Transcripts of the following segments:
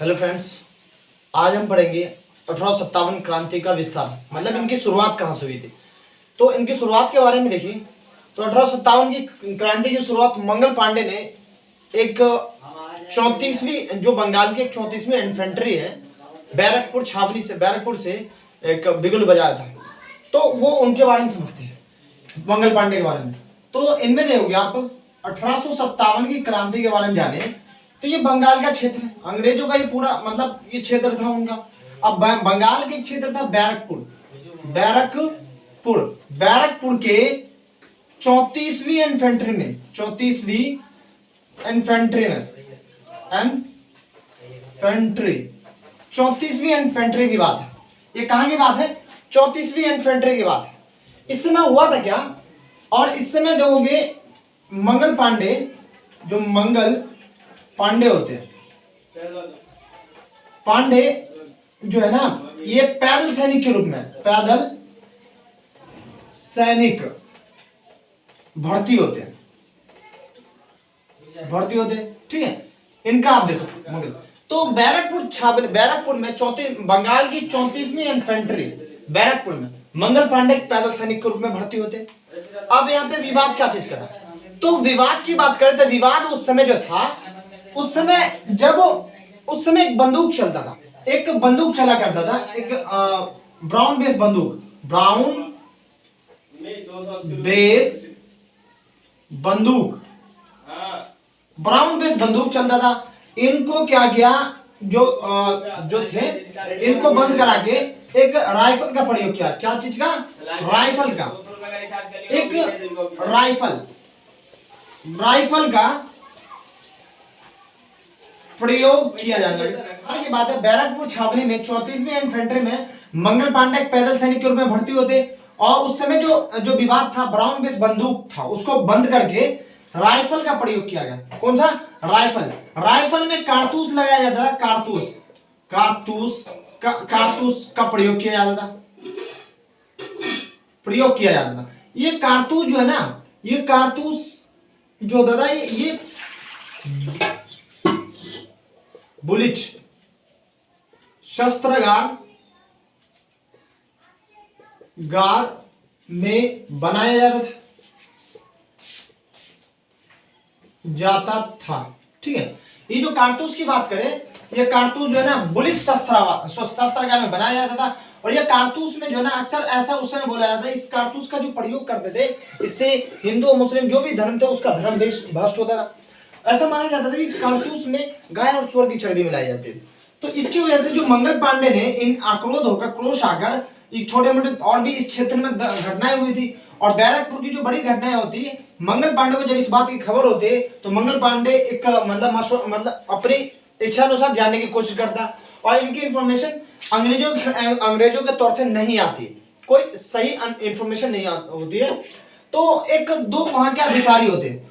Hello friends, आज हम पढ़ेंगे 1857 क्रांति का विस्तार, मतलब इनकी शुरुआत कहाँ से हुई थी। तो इनकी शुरुआत के बारे में देखिए तो 1857 की क्रांति की शुरुआत मंगल पांडे ने एक 34वीं जो बंगाल की एक 34वीं इन्फेंट्री है बैरकपुर से एक बिगुल बजाया था। तो वो उनके बारे में समझते हैं, मंगल पांडे के बारे में। तो इनमें देखोगे आप 1857 की क्रांति के बारे में जाने तो ये बंगाल का क्षेत्र है, अंग्रेजों का ये पूरा मतलब ये क्षेत्र था उनका। अब बंगाल के क्षेत्र था बैरकपुर के 34वीं इन्फेंट्री की बात है। ये कहां की बात है? 34वीं इन्फेंट्री की बात है। इस समय हुआ था क्या? और इस समय देखोगे मंगल पांडे होते हैं, पांडे जो है ना ये पैदल सैनिक के रूप में भर्ती होते हैं, ठीक है। इनका आप देखो मंगल तो बैरकपुर में बंगाल की 34वीं इन्फेंट्री बैरकपुर में मंगल पांडे पैदल सैनिक के रूप में भर्ती होते। अब यहाँ पे विवाद क्या चीज का था? तो विवाद की बात करें तो विवाद उस समय जो था, उस समय एक बंदूक चलता था, एक बंदूक चला करता था, एक ब्राउन बेस बंदूक चलता था। इनको क्या किया, जो थे इनको बंद करा के एक राइफल का प्रयोग किया। क्या चीज का? राइफल का प्रयोग किया जाने लगा। की बात है, बैरकपुर छावनी में 34वीं इन्फेंट्री में मंगल पांडे पैदल सैनिक के रूप में भर्ती होते और उस समय जो विवाद था, ब्राउन बेस बंदूक था, उसको बंद करके राइफल का प्रयोग किया गया। कौन सा? राइफल में कारतूस लगाया जाता था, कारतूस का प्रयोग किया जाता था। ये कारतूस जो है ना, ये कारतूस जो होता था ये बुलेट शस्त्रागार में बनाया जाता था, ठीक है। ये जो कारतूस की बात करें, ये कारतूस जो है ना बुलेट शस्त्रागार में बनाया जाता था। और ये कारतूस में जो है ना अक्सर ऐसा उस समय बोला जाता है, इस कारतूस का जो प्रयोग करते थे, इससे हिंदू और मुस्लिम जो भी धर्म थे उसका धर्म भ्रष्ट होता था। ऐसा माना जाता था कि इस कारतूस में गाय और सूअर की चर्बी मिलाई जाती थी। तो इसकी वजह से जो मंगल पांडे ने इन क्रोश आकर छोटे मोटे और भी इस क्षेत्र में घटनाएं हुई थी। और बैरकपुर की जो बड़ी घटनाएं होती है, मंगल पांडे को जब इस बात की खबर होती है तो मंगल पांडे एक मतलब अपनी इच्छा अनुसार जाने की कोशिश करता और इनकी इंफॉर्मेशन अंग्रेजों के तौर से नहीं आती, कोई सही इंफॉर्मेशन नहीं होती है। तो एक दो वहां के अधिकारी होते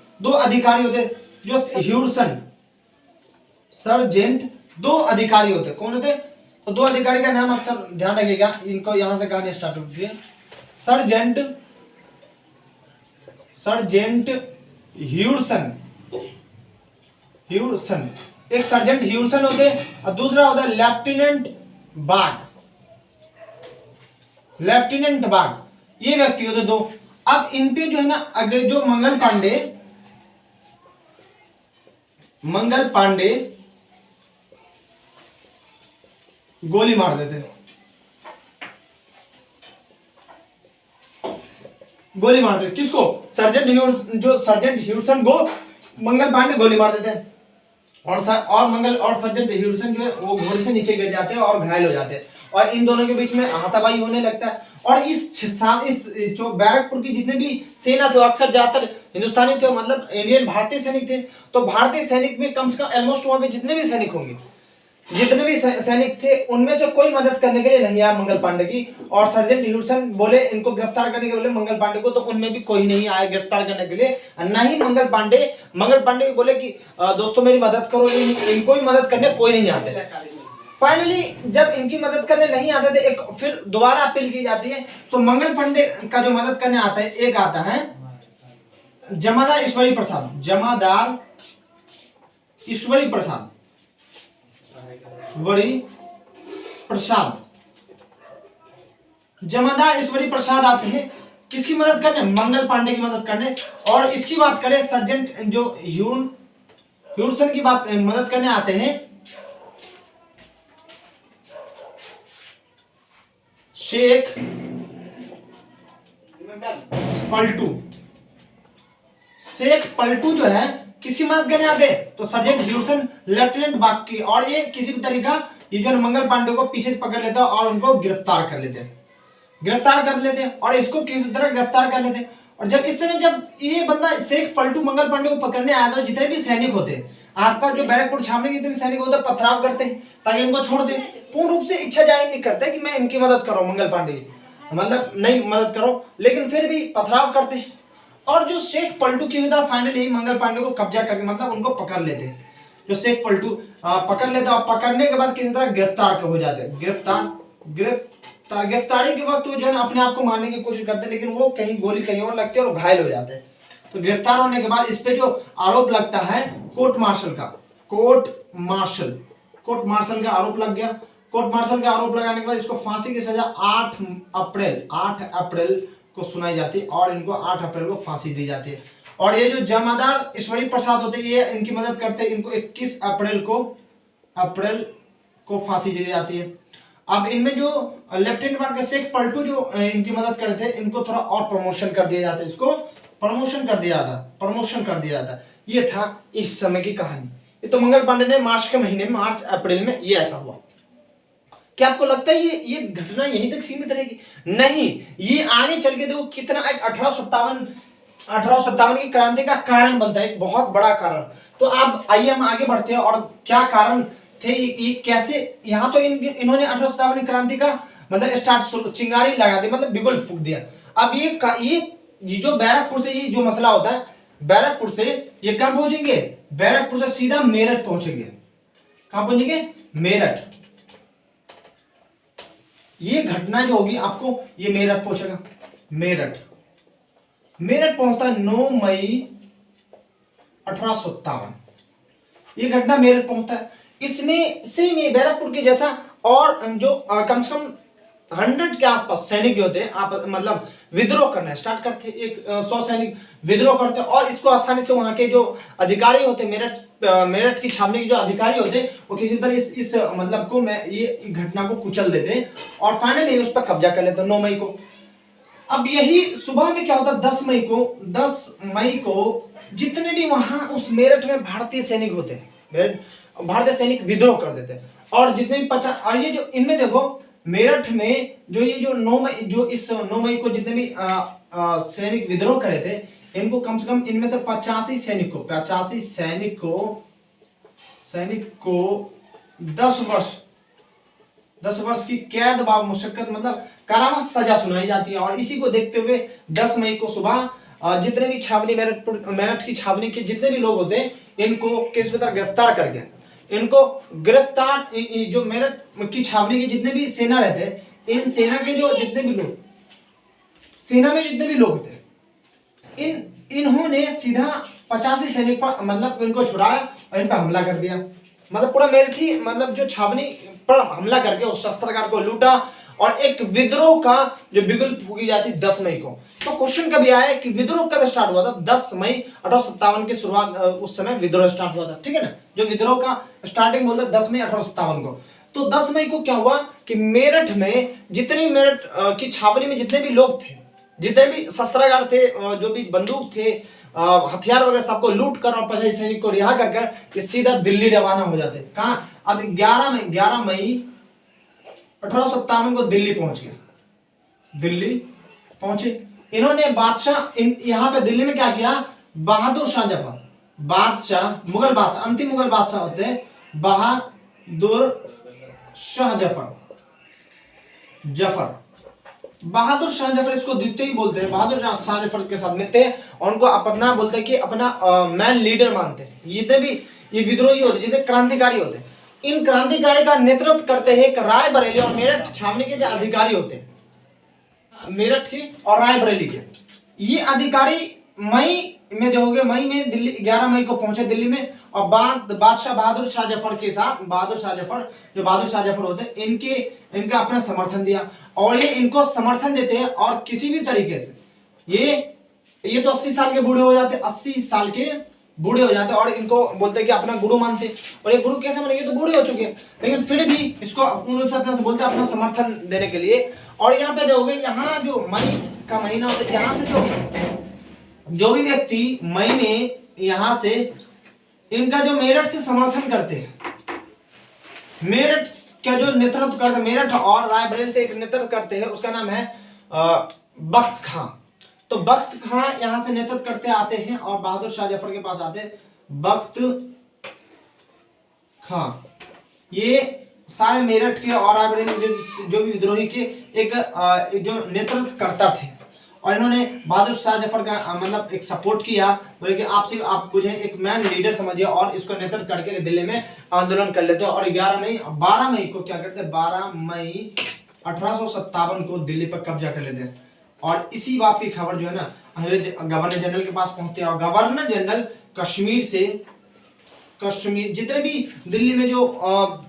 जो ह्यूरसन सर्जेंट, दो अधिकारी होते। कौन होते? तो दो अधिकारी का नाम अक्सर ध्यान रखिएगा, इनको यहां से कहानी स्टार्ट होती है। सर्जेंट ह्यूरसन, एक सर्जेंट ह्यूरसन होते और दूसरा होता है लेफ्टिनेंट बाग। ये व्यक्ति होते दो। अब इन पे जो है ना अगर जो मंगल पांडे गोली मार देते, किसको? सर्जेंट ह्यूरसन को मंगल पांडे गोली मार देते हैं और सर्जेंट ह्यूरसन जो है वो घोड़े से नीचे गिर जाते हैं और घायल हो जाते हैं और इन दोनों के बीच में हाथापाई होने लगता है। और इस जो बैरकपुर की जितने भी सेना थे अक्सर ज्यादातर हिंदुस्तानी थे, मतलब इंडियन भारतीय सैनिक थे। तो भारतीय सैनिक में कम से कम ऑलमोस्ट वहां पे जितने भी सैनिक थे उनमें से कोई मदद करने के लिए नहीं आया मंगल पांडे की। और सर्जेंट ह्यूरसन बोले इनको गिरफ्तार करने के बोले मंगल पांडे को, तो उनमें भी कोई नहीं आया गिरफ्तार करने के लिए। न ही मंगल पांडे बोले कि दोस्तों मेरी मदद करो, इनको भी मदद करने कोई नहीं आते। फाइनली जब इनकी मदद करने नहीं आते थे, एक फिर दोबारा अपील की जाती है। तो मंगल पांडे का जो मदद करने आता है, एक आता है जमादार ईश्वरी प्रसाद, ईश्वरी प्रसाद, जमादार ईश्वरी प्रसाद आते हैं किसकी मदद करने? मंगल पांडे की मदद करने। और इसकी बात करें सर्जेंट जो ह्यूरसन की बात मदद करने आते हैं शेख पलटू। शेख पलटू जो है किसकी मदद करने आते हैं? तो सर्जेंट ह्यूरसन, लेफ्टिनेंट बाकी। और ये किसी भी तरीका ये जो मंगल पांडे को पीछे से पकड़ लेता और उनको गिरफ्तार कर लेते और इसको किसी तरह गिरफ्तार कर लेते। और जब इस समय जब ये बंदा शेख पलटू मंगल पांडे को पकड़ने आया था, जितने भी सैनिक होते आसपास जो बैरकपुर छावनी के जितने भी सैनिक होते पथराव करते ताकि इनको छोड़ दे। पूर्ण रूप से इच्छा जाहिर नहीं करते कि मैं इनकी मदद करूं, मंगल पांडे मतलब नहीं मदद करो, लेकिन फिर भी पथराव करते। और जो शेख पलटू की तरह फाइनली मंगल पांडे को कब्जा करके मतलब उनको पकड़ लेते। जो शेख पलटू पकड़ लेते और पकड़ने के बाद किसी तरह गिरफ्तार हो जाते। गिरफ्तारी के वक्त वो जो है ना अपने आप को मारने की कोशिश करते, लेकिन वो कहीं गोली कहीं और लगती है और घायल हो जाते हैं। तो गिरफ्तार होने के बाद इस पे जो आरोप लगता है कोर्ट मार्शल का आरोप लग गया। कोर्ट मार्शल का आरोप लगाने के बाद इसको फांसी की सजा 8 अप्रैल को सुनाई जाती है और इनको 8 अप्रैल को फांसी दी जाती है। और ये जो जमादार ईश्वरी प्रसाद होते हैं ये इनकी मदद करते हैं, इनको 21 अप्रैल को फांसी दी जाती है। अब इनमें जो लेफ्टिनेंट मार्क शेख पलटू जो इनकी मदद करते थे इनको थोड़ा और प्रमोशन कर दिया जाता है, इसको प्रमोशन कर दिया जाता। ये था इस समय की कहानी। ये तो मंगल पांडे ने मार्च के महीने में मार्च अप्रैल में ये ऐसा हुआ। क्या आपको लगता है ये घटना यहीं तक सीमित रहेगी? नहीं, ये आगे चल के देखो कितना एक 1857 की क्रांति का कारण बनता है, एक बहुत बड़ा कारण। तो आप आइए हम आगे बढ़ते हैं और क्या कारण थे, ये कैसे यहाँ तो इन्होंने 1857 की क्रांति का मतलब स्टार्ट चिंगारी लगा दी, मतलब बिगुल फूंक दिया। अब ये जो बैरकपुर से ये जो मसला होता है, बैरकपुर से ये कहां पहुंचेंगे? बैरकपुर से सीधा मेरठ पहुंचेंगे। कहां पहुंचेंगे? मेरठ। ये घटना जो होगी आपको ये मेरठ पहुंचेगा। मेरठ पहुंचता है 9 मई 1857। ये घटना मेरठ पहुंचता है। इसमें सेम ये बैरकपुर के जैसा और जो कम से कम 100 के आसपास सैनिक जो होते आप मतलब विद्रोह करना स्टार्ट करते, 100 सैनिक विद्रोह करते और इसको आसानी से वहां के जो अधिकारी होते मेरठ की छावनी के जो अधिकारी होते वो किसी तरह इस मतलब को ये घटना को कुचल देते और फाइनली उस पर कब्जा कर लेते 9 मई को। अब यही सुबह में क्या होता 10 मई को जितने भी वहां उस मेरठ में भारतीय सैनिक होते भारतीय सैनिक विद्रोह कर देते और जितने भी 50 और ये जो इनमें देखो मेरठ में जो ये जो 9 मई को जितने भी सैनिक विद्रोह करे थे इनको कम से कम इनमें से 85 सैनिक को 10 वर्ष की कैद व मुशक्कत मतलब कारावास सजा सुनाई जाती है। और इसी को देखते हुए 10 मई को सुबह जितने भी छावनी मेरठ की छावनी के जितने भी लोग होते हैं इनको किस प्रकार गिरफ्तार करके इनको गिरफ्तार जो मेरठ की छावनी के जितने भी सेना रहते इन सेना के जो जितने भी लोग सेना में जितने भी लोग थे इन्होंने सीधा 85 सैनिक पर मतलब इनको छुड़ाया और इन पर हमला कर दिया। मतलब पूरा मेरठी मतलब जो छावनी पर हमला करके उस शस्त्रागार को लूटा और एक विद्रोह का जो बिगुल फूकी जाती 10 मई को। तो क्वेश्चन कभी आया कि विद्रोह कब स्टार्ट हुआ था? 10 मई 1857 की शुरुआत उस समय विद्रोह स्टार्ट हुआ था, ठीक है ना। जो विद्रोह का स्टार्टिंग बोलते 10 मई 1857 को। तो 10 मई को क्या हुआ कि मेरठ में जितने मेरठ की छावनी में जितने भी लोग थे जितने भी शस्त्रागार थे जो भी बंदूक थे हथियार वगैरह सबको लूट कर और 85 सैनिक को रिहा कर सीधा दिल्ली रवाना हो जाते। कहां? अब 11 मई 1857 को दिल्ली पहुंच गया। दिल्ली पहुंचे इन्होंने बादशाह यहां पे दिल्ली में क्या किया? बहादुर शाह जफर मुगल बादशाह अंतिम मुगल बादशाह होते बहादुर शाह जफर इसको द्वितीय बोलते हैं। बहादुर शाह जफर के साथ मिलते हैं और उनको अपना बोलते हैं कि अपना मैन लीडर मानते हैं। जितने भी ये विद्रोही होते जितने क्रांतिकारी होते हैं इन क्रांतिकारी का नेतृत्व करते हैं एक रायबरेली और मेरठ छावनी के जो अधिकारी होते हैं मेरठ के और रायबरेली के। ये अधिकारी मई में देखोगे मई में दिल्ली 11 मई को पहुंचे दिल्ली में, और बाद बादशाह बहादुर शाह जफर के साथ, बहादुर शाह जफर जो बहादुर शाह जफर होते हैं इनके इनका अपना समर्थन दिया, और ये इनको समर्थन देते हैं और किसी भी तरीके से ये तो 80 साल के बूढ़े हो जाते, 80 साल के बूढ़े हो जाते और इनको बोलते हैं कि अपना गुरु मानते, और ये गुरु कैसे मानेंगे, तो बूढ़े हो चुके हैं, लेकिन फिर भी इसको अपना बोलते हैं अपना समर्थन देने के लिए। और यहाँ पे देखोगे यहाँ जो मई का महीना होता है, यहाँ से जो भी व्यक्ति मई में यहाँ से इनका जो मेरठ से समर्थन करते हैं, मेरठ का जो नेतृत्व करते हैं, मेरठ और रायबरेली से एक नेतृत्व करते हैं, उसका नाम है बख्त खां। तो बख्त खां यहां से नेतृत्व करते आते हैं और बहादुर शाह जफर के पास आते हैं बख्त खां। ये सारे मेरठ के और रायबरेली जो भी विद्रोही के एक जो नेतृत्व करता थे, और इन्होंने बहादुर शाह जफर का मतलब एक सपोर्ट किया, बोले कि आप मुझे एक मैन लीडर समझिए और इसको नेतृत्व करके दिल्ली में आंदोलन कर लेते हैं। और 12 मई को क्या करते हैं, 12 मई 1857 को दिल्ली पर कब्जा कर लेते हैं। और इसी बात की खबर जो है ना अंग्रेज गवर्नर जनरल के पास पहुंचते हैं, और गवर्नर जनरल कश्मीर जितने भी दिल्ली में जो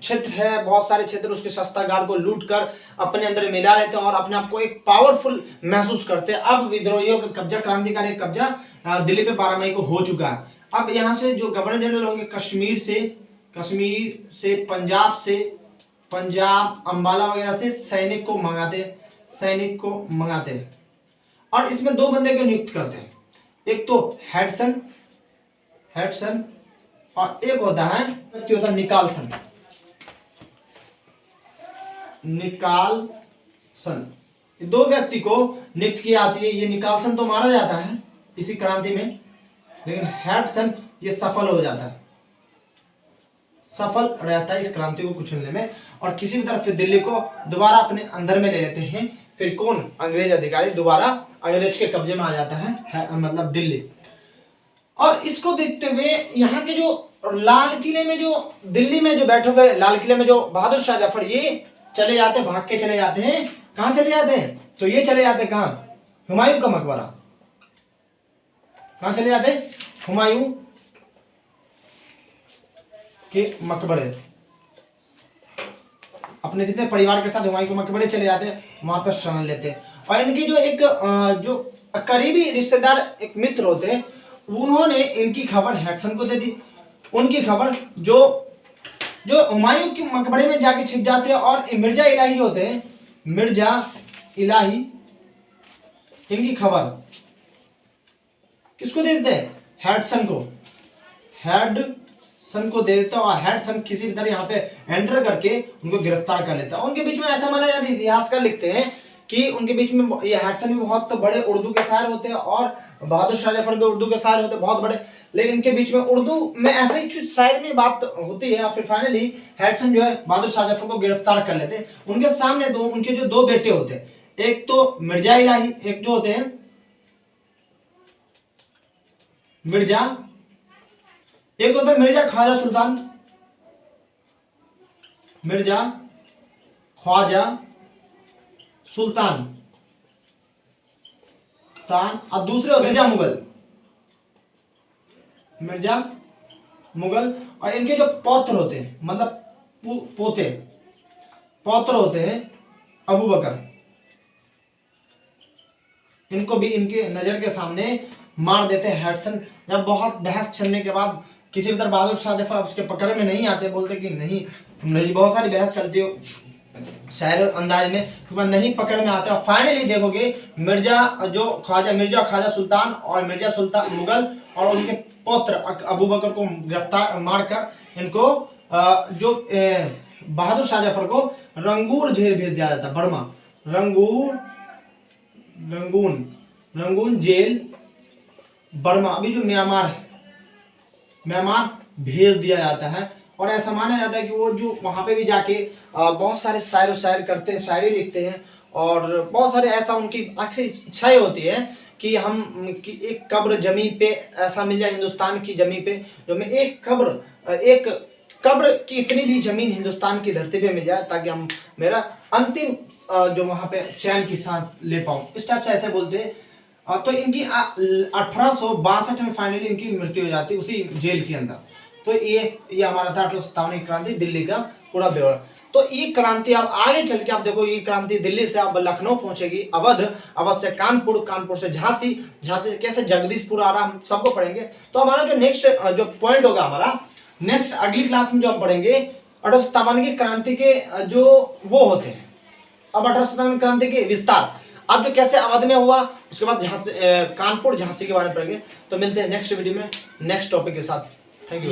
क्षेत्र है, बहुत सारे क्षेत्र उसके शस्त्रागार को लूट कर अपने अंदर मिला लेते हैं और अपने आप को एक पावरफुल महसूस करते हैं। अब विद्रोहियों का कब्जा, क्रांतिकारी कब्जा दिल्ली पे 12 मई को हो चुका है। अब यहाँ से जो गवर्नर जनरल होंगे कश्मीर से पंजाब अंबाला वगैरह से सैनिक को मंगाते हैं, और इसमें 2 बंदे को नियुक्त करते हैं, एक तो हेडसन और एक होता है निकालसन। ये 2 व्यक्ति को नियुक्त की जाती है। ये निकालसन तो मारा जाता है इसी क्रांति में, लेकिन हेडसन ये सफल हो जाता है, सफल रहता है इस क्रांति को कुचलने में, और किसी भी तरह फिर दिल्ली को दोबारा अपने अंदर में ले लेते हैं। फिर कौन, अंग्रेज अधिकारी दोबारा अंग्रेज के कब्जे में आ जाता है मतलब दिल्ली। और इसको देखते हुए यहाँ के जो लाल किले में जो दिल्ली में जो बैठे हुए लाल किले में जो बहादुर शाह जफर ये चले जाते, भाग के चले जाते हैं। कहाँ चले जाते हैं, तो ये चले जाते कहाँ, हुमायूं का मकबरा। कहाँ चले जाते, हुमायूं के मकबरे, अपने जितने परिवार के साथ हुमायूं के मकबरे चले जाते हैं, वहां पर शरण लेते हैं। और इनकी जो एक जो करीबी रिश्तेदार एक मित्र होते हैं, उन्होंने इनकी खबर हेडसन को दे दी। उनकी खबर जो हुमायूं के मकबरे में जाके छिप जाते हैं, और मिर्जा इलाही जो होते हैं, मिर्जा इलाही, इनकी खबर किसको दे देते हैं, हेडसन को दे देता है, और हेडसन किसी भी तरह यहाँ पे एंटर करके उनको गिरफ्तार कर लेता है। उनके बीच में ऐसा माना जाता है, इतिहासकार लिखते हैं कि उनके बीच में ये हेडसन भी बहुत बड़े उर्दू के शायर होते हैं, और बहादुर शाह जफर भी उर्दू के शायर होते हैं बहुत बड़े, लेकिन इनके बीच में उर्दू में ऐसे ही शायर में बात होती है। और फिर फाइनली हेडसन जो है बहादुर शाह जफर को गिरफ्तार कर लेते हैं। उनके सामने उनके जो 2 बेटे होते हैं, एक तो मिर्जा इलाही, एक जो होते हैं एक होता है मिर्जा ख्वाजा सुल्तान, और दूसरे होते मिर्जा मुगल। और इनके जो पौत्र होते हैं, मतलब पौत्र होते हैं अबू बकर। इनको भी इनके नजर के सामने मार देते हैं हेडसन। जब बहुत बहस चलने के बाद किसी भी तरह बहादुर शाह जफर उसके पकड़ में नहीं आते, बोलते कि नहीं, बहुत सारी बहस चलती हो शायर अंदाज में, नहीं पकड़ में आते। और फाइनली देखोगे मिर्जा ख्वाजा सुल्तान और मिर्जा सुल्तान मुगल और उनके पौत्र अबू बकर को गिरफ्तार मारकर इनको जो बहादुर शाह जफर को रंगून जेल भेज दिया जाता, बर्मा, रंगून जेल बर्मा, अभी जो म्यांमार है, म्यांमार भेज दिया जाता है। और ऐसा माना जाता है कि वो जो वहाँ पे भी जाके बहुत सारे शायर करते हैं, शायरी लिखते हैं, और बहुत सारे ऐसा उनकी आखिरी इच्छाएं होती है कि एक कब्र जमी पे ऐसा मिल जाए हिंदुस्तान की जमी पे, जो में एक कब्र की इतनी भी जमीन हिंदुस्तान की धरती पे मिल जाए, ताकि हम मेरा अंतिम जो वहाँ पे चैन की सांस ले पाऊँ। इस टाइप से ऐसे बोलते हैं। तो इनकी 1862 में फाइनली इनकी मृत्यु हो जाती है उसी जेल के अंदर। तो ये हमारा था 1857 की क्रांति, दिल्ली का पूरा ब्यौरा। तो ये क्रांति अब आगे चल के आप देखो, ये क्रांति दिल्ली से अब लखनऊ पहुंचेगी, अवध, अवध से कानपुर, कानपुर से झांसी, झांसी से कैसे जगदीशपुर आ रहा, हम सबको पढ़ेंगे। तो हमारा जो नेक्स्ट जो पॉइंट होगा हमारा नेक्स्ट अगली क्लास में जो हम पढ़ेंगे 1857 की क्रांति के जो वो होते हैं, अब 1857 क्रांति के विस्तार, अब जो कैसे अवध में हुआ, उसके बाद झांसी, कानपुर, झांसी के बारे में पढ़ेंगे। तो मिलते हैं नेक्स्ट वीडियो में नेक्स्ट टॉपिक के साथ। Thank you.